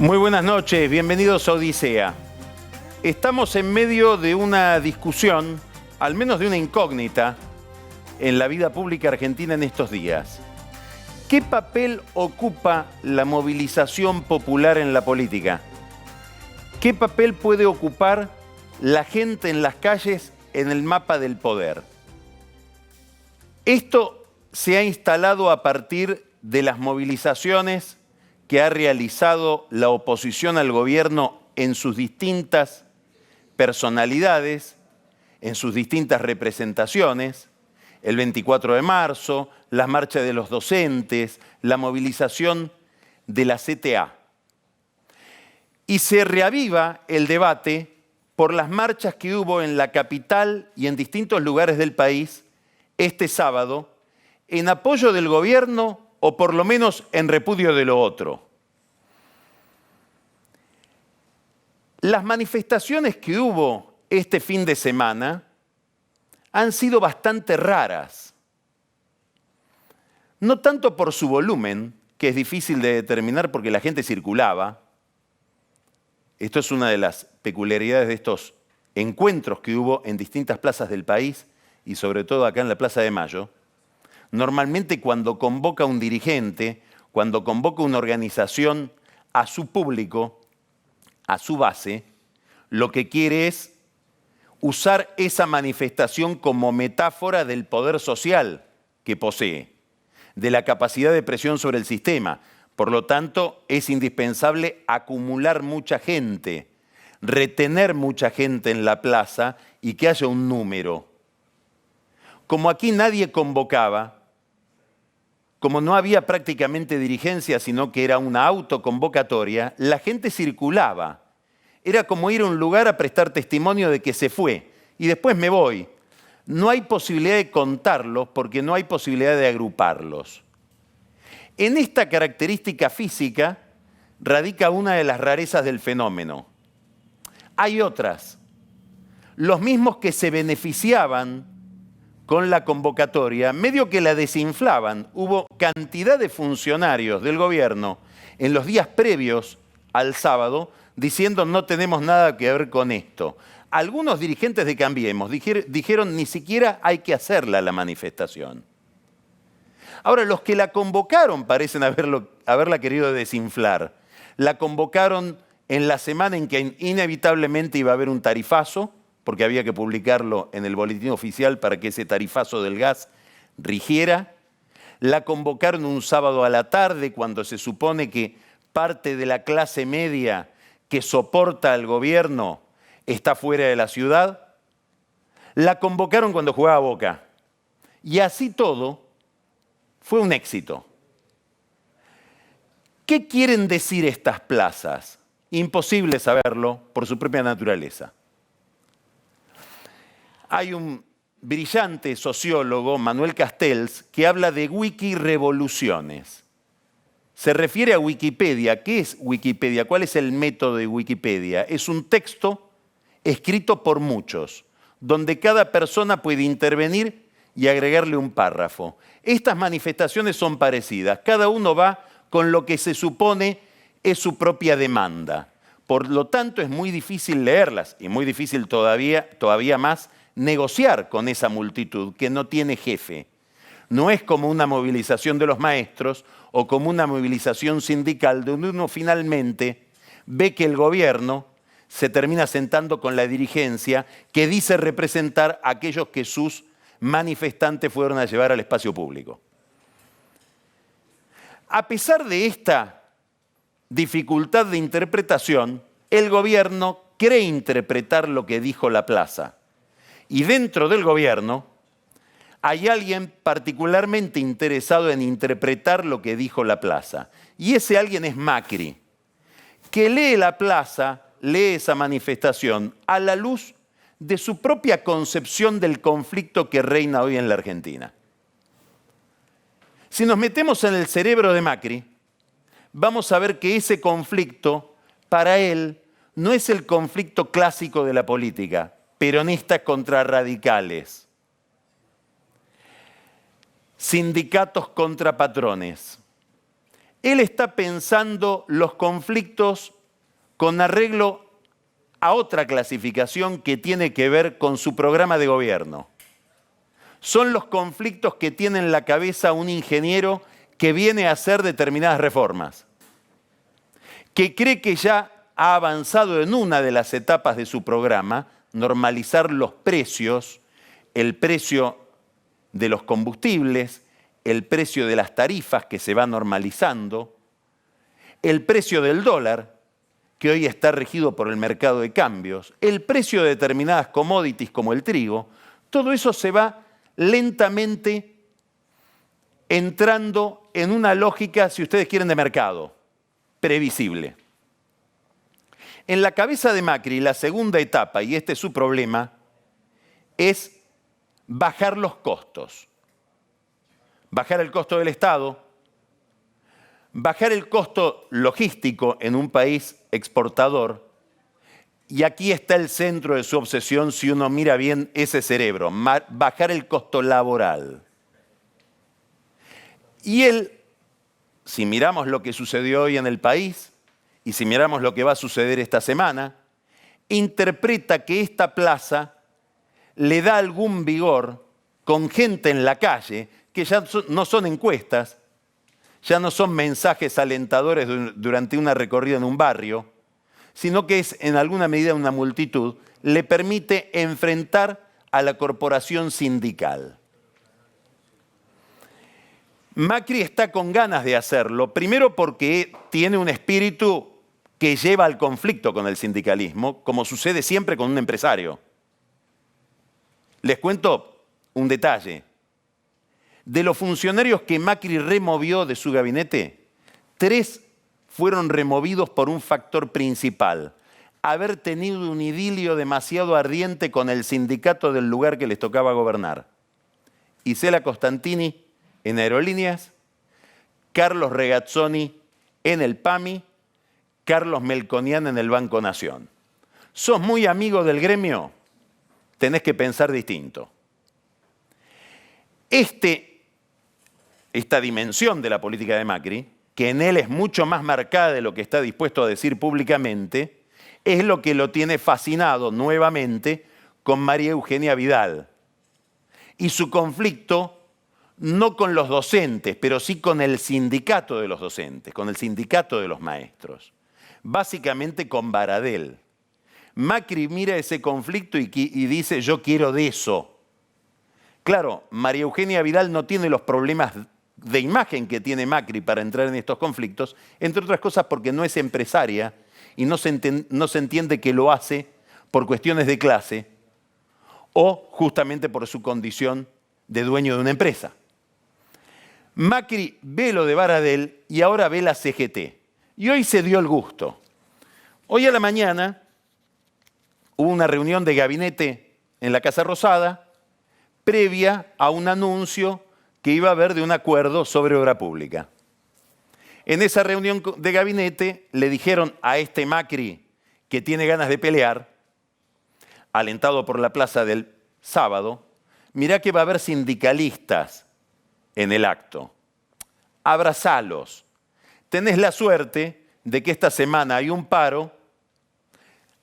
Muy buenas noches, bienvenidos a Odisea. Estamos en medio de una discusión, al menos de una incógnita, en la vida pública argentina en estos días. ¿Qué papel ocupa la movilización popular en la política? ¿Qué papel puede ocupar la gente en las calles en el mapa del poder? Esto se ha instalado a partir de las movilizaciones que ha realizado la oposición al gobierno en sus distintas personalidades, en sus distintas representaciones, el 24 de marzo, las marchas de los docentes, la movilización de la CTA. Y se reaviva el debate por las marchas que hubo en la capital y en distintos lugares del país este sábado en apoyo del gobierno o por lo menos en repudio de lo otro. Las manifestaciones que hubo este fin de semana han sido bastante raras. No tanto por su volumen, que es difícil de determinar porque la gente circulaba. Esto es una de las peculiaridades de estos encuentros que hubo en distintas plazas del país y sobre todo acá en la Plaza de Mayo. Normalmente cuando convoca un dirigente, cuando convoca una organización a su público, a su base, lo que quiere es usar esa manifestación como metáfora del poder social que posee, de la capacidad de presión sobre el sistema. Por lo tanto, es indispensable acumular mucha gente, retener mucha gente en la plaza y que haya un número. Como aquí nadie convocaba, como no había prácticamente dirigencia, sino que era una autoconvocatoria, la gente circulaba. Era como ir a un lugar a prestar testimonio de que se fue y después me voy. No hay posibilidad de contarlos porque no hay posibilidad de agruparlos. En esta característica física radica una de las rarezas del fenómeno. Hay otras. Los mismos que se beneficiaban con la convocatoria, medio que la desinflaban. Hubo cantidad de funcionarios del gobierno en los días previos al sábado diciendo no tenemos nada que ver con esto. Algunos dirigentes de Cambiemos dijeron ni siquiera hay que hacerla la manifestación. Ahora, los que la convocaron parecen haberla querido desinflar. La convocaron en la semana en que inevitablemente iba a haber un tarifazo, porque había que publicarlo en el boletín oficial para que ese tarifazo del gas rigiera. La convocaron un sábado a la tarde, cuando se supone que parte de la clase media que soporta al gobierno está fuera de la ciudad. La convocaron cuando jugaba Boca. Y así todo, fue un éxito. ¿Qué quieren decir estas plazas? Imposible saberlo por su propia naturaleza. Hay un brillante sociólogo, Manuel Castells, que habla de wikirevoluciones. Se refiere a Wikipedia. ¿Qué es Wikipedia? ¿Cuál es el método de Wikipedia? Es un texto escrito por muchos, donde cada persona puede intervenir y agregarle un párrafo. Estas manifestaciones son parecidas. Cada uno va con lo que se supone es su propia demanda. Por lo tanto, es muy difícil leerlas y muy difícil todavía más negociar con esa multitud que no tiene jefe. No es como una movilización de los maestros o como una movilización sindical donde uno finalmente ve que el gobierno se termina sentando con la dirigencia que dice representar a aquellos que sus manifestantes fueron a llevar al espacio público. A pesar de esta dificultad de interpretación, el gobierno cree interpretar lo que dijo la plaza. Y dentro del gobierno hay alguien particularmente interesado en interpretar lo que dijo la plaza. Y ese alguien es Macri, que lee la plaza, lee esa manifestación a la luz de su propia concepción del conflicto que reina hoy en la Argentina. Si nos metemos en el cerebro de Macri, vamos a ver que ese conflicto, para él, no es el conflicto clásico de la política, peronistas contra radicales, sindicatos contra patrones. Él está pensando los conflictos con arreglo a otra clasificación que tiene que ver con su programa de gobierno. Son los conflictos que tiene en la cabeza un ingeniero que viene a hacer determinadas reformas, que cree que ya ha avanzado en una de las etapas de su programa, normalizar los precios, el precio de los combustibles, el precio de las tarifas que se va normalizando, el precio del dólar, que hoy está regido por el mercado de cambios, el precio de determinadas commodities como el trigo, todo eso se va lentamente entrando en una lógica, si ustedes quieren, de mercado, previsible. En la cabeza de Macri, la segunda etapa, y este es su problema, es bajar los costos. Bajar el costo del Estado, bajar el costo logístico en un país exportador, y aquí está el centro de su obsesión si uno mira bien ese cerebro, bajar el costo laboral. Y él, si miramos lo que sucedió hoy en el país, y si miramos lo que va a suceder esta semana, interpreta que esta plaza le da algún vigor con gente en la calle, que ya no son encuestas, ya no son mensajes alentadores durante una recorrida en un barrio, sino que es en alguna medida una multitud, le permite enfrentar a la corporación sindical. Macri está con ganas de hacerlo, primero porque tiene un espíritu que lleva al conflicto con el sindicalismo, como sucede siempre con un empresario. Les cuento un detalle. De los funcionarios que Macri removió de su gabinete, 3 fueron removidos por un factor principal: haber tenido un idilio demasiado ardiente con el sindicato del lugar que les tocaba gobernar. Isela Costantini en Aerolíneas, Carlos Regazzoni en el PAMI, Carlos Melconian en el Banco Nación. ¿Sos muy amigo del gremio? Tenés que pensar distinto. Esta dimensión de la política de Macri, que en él es mucho más marcada de lo que está dispuesto a decir públicamente, es lo que lo tiene fascinado nuevamente con María Eugenia Vidal. Y su conflicto no con los docentes, pero sí con el sindicato de los docentes, con el sindicato de los maestros. Básicamente con Baradel. Macri mira ese conflicto y dice: yo quiero de eso. Claro, María Eugenia Vidal no tiene los problemas de imagen que tiene Macri para entrar en estos conflictos, entre otras cosas porque no es empresaria y no se entiende que lo hace por cuestiones de clase o justamente por su condición de dueño de una empresa. Macri ve lo de Baradel y ahora ve la CGT. Y hoy se dio el gusto. Hoy a la mañana hubo una reunión de gabinete en la Casa Rosada previa a un anuncio que iba a haber de un acuerdo sobre obra pública. En esa reunión de gabinete le dijeron a este Macri, que tiene ganas de pelear, alentado por la plaza del sábado: mirá que va a haber sindicalistas en el acto. Abrazalos. Tenés la suerte de que esta semana hay un paro.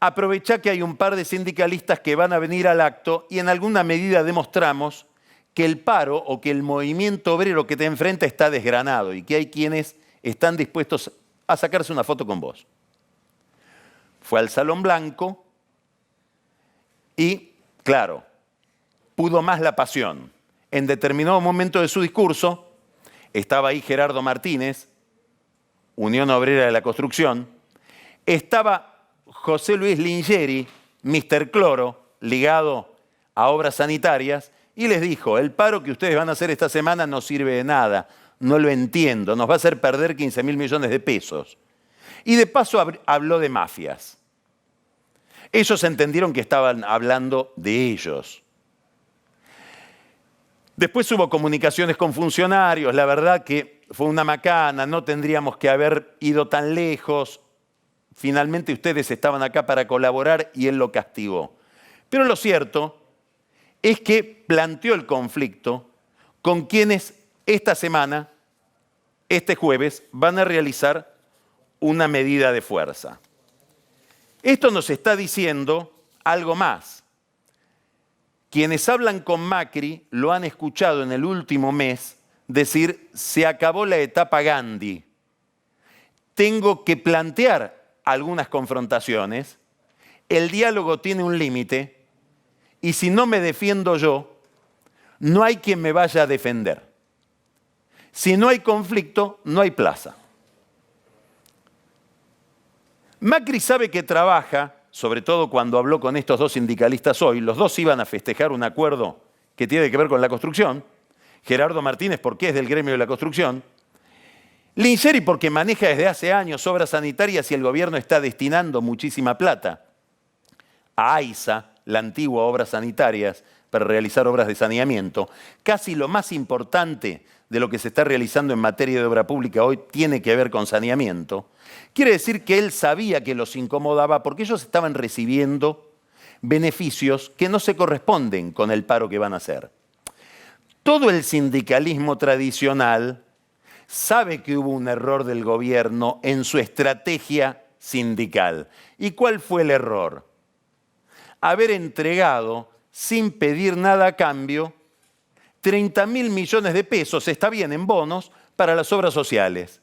Aprovechá que hay un par de sindicalistas que van a venir al acto y en alguna medida demostramos que el paro o que el movimiento obrero que te enfrenta está desgranado y que hay quienes están dispuestos a sacarse una foto con vos. Fue al Salón Blanco y, claro, pudo más la pasión. En determinado momento de su discurso, estaba ahí Gerardo Martínez, Unión Obrera de la Construcción, estaba José Luis Lingeri, Mr. Cloro, ligado a obras sanitarias, y les dijo: el paro que ustedes van a hacer esta semana no sirve de nada, no lo entiendo, nos va a hacer perder 15.000 millones de pesos. Y de paso habló de mafias. Ellos entendieron que estaban hablando de ellos. Después hubo comunicaciones con funcionarios, la verdad que fue una macana, no tendríamos que haber ido tan lejos. Finalmente ustedes estaban acá para colaborar y él lo castigó. Pero lo cierto es que planteó el conflicto con quienes esta semana este jueves van a realizar una medida de fuerza. Esto nos está diciendo algo más. Quienes hablan con Macri lo han escuchado en el último mes decir: se acabó la etapa Gandhi. Tengo que plantear algunas confrontaciones, el diálogo tiene un límite y si no me defiendo yo, no hay quien me vaya a defender. Si no hay conflicto, no hay plaza. Macri sabe que trabaja, sobre todo cuando habló con estos dos sindicalistas hoy, los dos iban a festejar un acuerdo que tiene que ver con la construcción. Gerardo Martínez porque es del gremio de la construcción. Lingeri porque maneja desde hace años obras sanitarias y el gobierno está destinando muchísima plata a AISA, la antigua Obras Sanitarias, para realizar obras de saneamiento. Casi lo más importante de lo que se está realizando en materia de obra pública hoy tiene que ver con saneamiento. Quiere decir que él sabía que los incomodaba porque ellos estaban recibiendo beneficios que no se corresponden con el paro que van a hacer. Todo el sindicalismo tradicional sabe que hubo un error del gobierno en su estrategia sindical. ¿Y cuál fue el error? Haber entregado, sin pedir nada a cambio, 30.000 millones de pesos, está bien, en bonos, para las obras sociales.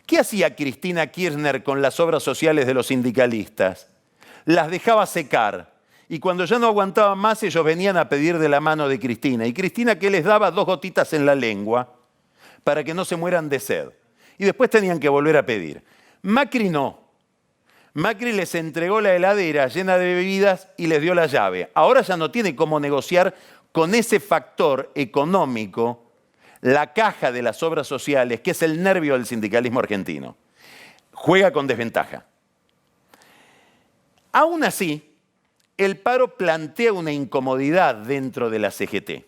¿Qué hacía Cristina Kirchner con las obras sociales de los sindicalistas? Las dejaba secar. Y cuando ya no aguantaban más, ellos venían a pedir de la mano de Cristina. Y Cristina, ¿qué les daba? 2 gotitas en la lengua para que no se mueran de sed. Y después tenían que volver a pedir. Macri no. Macri les entregó la heladera llena de bebidas y les dio la llave. Ahora ya no tiene cómo negociar con ese factor económico, la caja de las obras sociales, que es el nervio del sindicalismo argentino. Juega con desventaja. Aún así, el paro plantea una incomodidad dentro de la CGT.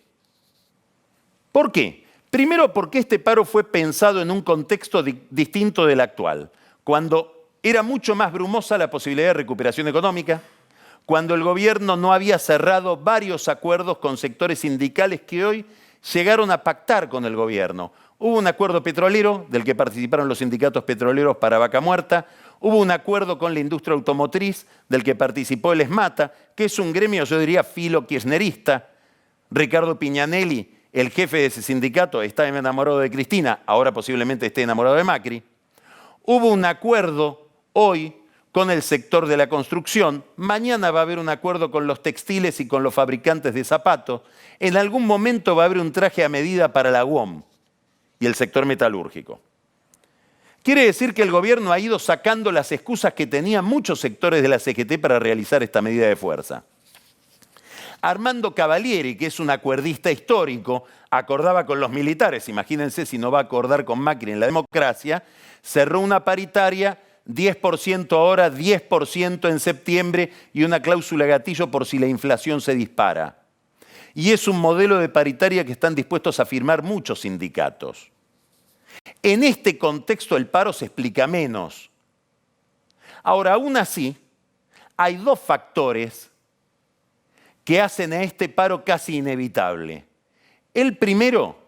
¿Por qué? Primero porque este paro fue pensado en un contexto distinto del actual, cuando era mucho más brumosa la posibilidad de recuperación económica, cuando el gobierno no había cerrado varios acuerdos con sectores sindicales que hoy llegaron a pactar con el gobierno. Hubo un acuerdo petrolero del que participaron los sindicatos petroleros para Vaca Muerta, hubo un acuerdo con la industria automotriz del que participó el ESMATA, que es un gremio, yo diría, filo-kirchnerista. Ricardo Piñanelli, el jefe de ese sindicato, está enamorado de Cristina, ahora posiblemente esté enamorado de Macri. Hubo un acuerdo hoy con el sector de la construcción, mañana va a haber un acuerdo con los textiles y con los fabricantes de zapatos, en algún momento va a haber un traje a medida para la UOM y el sector metalúrgico. Quiere decir que el gobierno ha ido sacando las excusas que tenían muchos sectores de la CGT para realizar esta medida de fuerza. Armando Cavalieri, que es un acuerdista histórico, acordaba con los militares, imagínense si no va a acordar con Macri en la democracia, cerró una paritaria, 10% ahora, 10% en septiembre y una cláusula gatillo por si la inflación se dispara. Y es un modelo de paritaria que están dispuestos a firmar muchos sindicatos. En este contexto el paro se explica menos. Ahora, aún así, hay 2 factores que hacen a este paro casi inevitable. El primero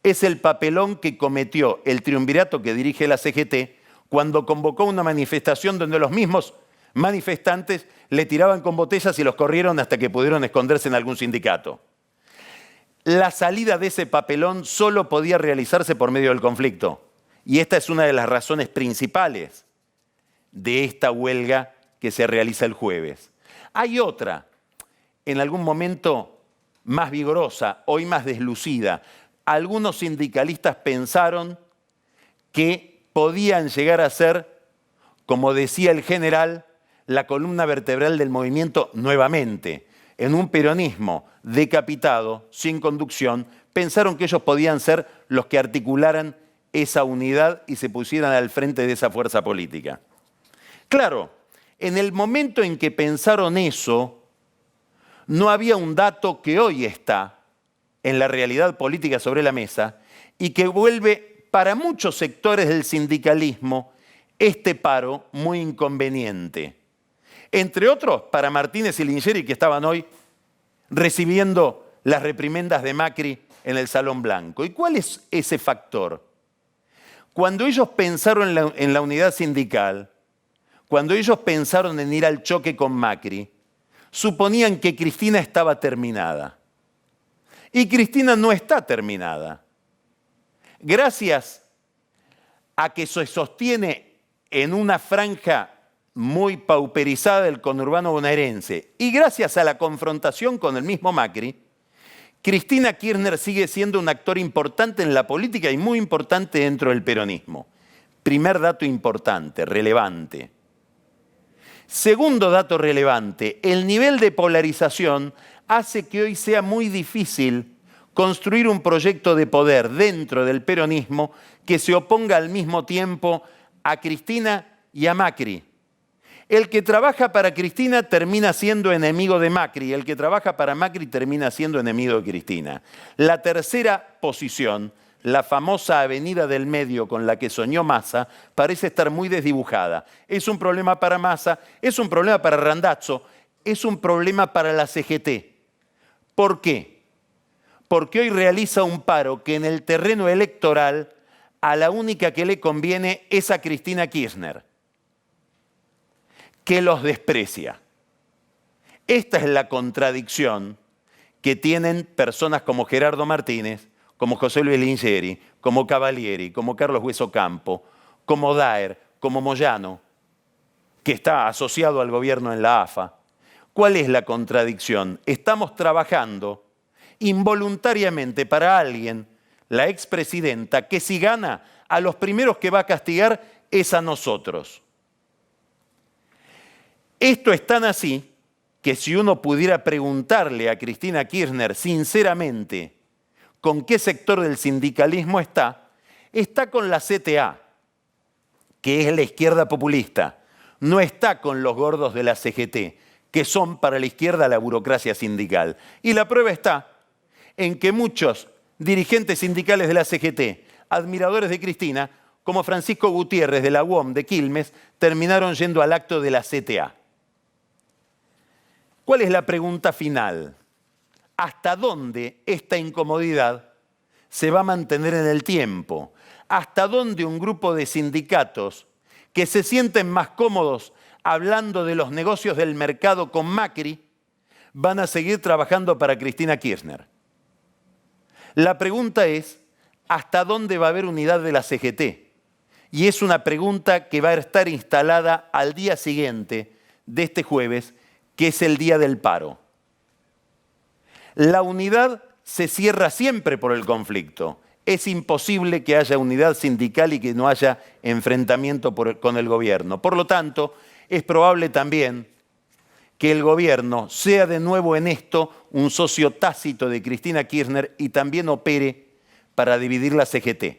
es el papelón que cometió el triunvirato que dirige la CGT cuando convocó una manifestación donde los mismos manifestantes le tiraban con botellas y los corrieron hasta que pudieron esconderse en algún sindicato. La salida de ese papelón solo podía realizarse por medio del conflicto. Y esta es una de las razones principales de esta huelga que se realiza el jueves. Hay otra, en algún momento más vigorosa, hoy más deslucida. Algunos sindicalistas pensaron que podían llegar a ser, como decía el general, la columna vertebral del movimiento nuevamente. En un peronismo decapitado, sin conducción, pensaron que ellos podían ser los que articularan esa unidad y se pusieran al frente de esa fuerza política. Claro, en el momento en que pensaron eso, no había un dato que hoy está en la realidad política sobre la mesa y que vuelve para muchos sectores del sindicalismo este paro muy inconveniente. Entre otros, para Martínez y Lingeri, que estaban hoy recibiendo las reprimendas de Macri en el Salón Blanco. ¿Y cuál es ese factor? Cuando ellos pensaron en la unidad sindical, cuando ellos pensaron en ir al choque con Macri, suponían que Cristina estaba terminada. Y Cristina no está terminada. Gracias a que se sostiene en una franja muy pauperizada del conurbano bonaerense y gracias a la confrontación con el mismo Macri, Cristina Kirchner sigue siendo un actor importante en la política y muy importante dentro del peronismo. Primer dato importante, relevante. Segundo dato relevante, el nivel de polarización hace que hoy sea muy difícil construir un proyecto de poder dentro del peronismo que se oponga al mismo tiempo a Cristina y a Macri. El que trabaja para Cristina termina siendo enemigo de Macri, el que trabaja para Macri termina siendo enemigo de Cristina. La tercera posición, la famosa avenida del medio con la que soñó Massa, parece estar muy desdibujada. Es un problema para Massa, es un problema para Randazzo, es un problema para la CGT. ¿Por qué? Porque hoy realiza un paro que en el terreno electoral a la única que le conviene es a Cristina Kirchner, que los desprecia. Esta es la contradicción que tienen personas como Gerardo Martínez, como José Luis Lingeri, como Cavalieri, como Carlos Hueso Campo, como Daer, como Moyano, que está asociado al gobierno en la AFA. ¿Cuál es la contradicción? Estamos trabajando involuntariamente para alguien, la expresidenta, que si gana, a los primeros que va a castigar es a nosotros. Esto es tan así que si uno pudiera preguntarle a Cristina Kirchner sinceramente con qué sector del sindicalismo está con la CTA, que es la izquierda populista, no está con los gordos de la CGT, que son para la izquierda la burocracia sindical. Y la prueba está en que muchos dirigentes sindicales de la CGT, admiradores de Cristina, como Francisco Gutiérrez de la UOM de Quilmes, terminaron yendo al acto de la CTA. ¿Cuál es la pregunta final? ¿Hasta dónde esta incomodidad se va a mantener en el tiempo? ¿Hasta dónde un grupo de sindicatos que se sienten más cómodos hablando de los negocios del mercado con Macri van a seguir trabajando para Cristina Kirchner? La pregunta es, ¿hasta dónde va a haber unidad de la CGT? Y es una pregunta que va a estar instalada al día siguiente de este jueves, que es el día del paro. La unidad se cierra siempre por el conflicto. Es imposible que haya unidad sindical y que no haya enfrentamiento con el gobierno. Por lo tanto, es probable también que el gobierno sea de nuevo en esto un socio tácito de Cristina Kirchner y también opere para dividir la CGT.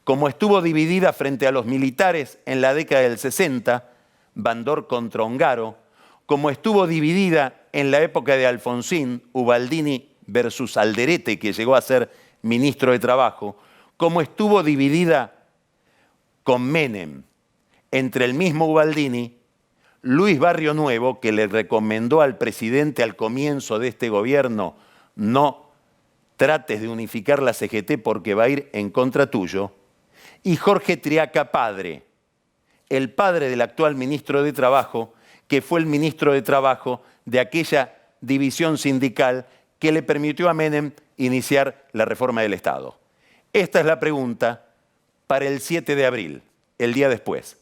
Como estuvo dividida frente a los militares en la década del 60, Bandor contra Ongaro, como estuvo dividida en la época de Alfonsín, Ubaldini versus Alderete, que llegó a ser ministro de Trabajo, como estuvo dividida con Menem entre el mismo Ubaldini, Luis Barrio Nuevo, que le recomendó al presidente al comienzo de este gobierno, no trates de unificar la CGT porque va a ir en contra tuyo, y Jorge Triaca padre, el padre del actual ministro de Trabajo, que fue el ministro de Trabajo de aquella división sindical que le permitió a Menem iniciar la reforma del Estado. Esta es la pregunta para el 7 de abril, el día después.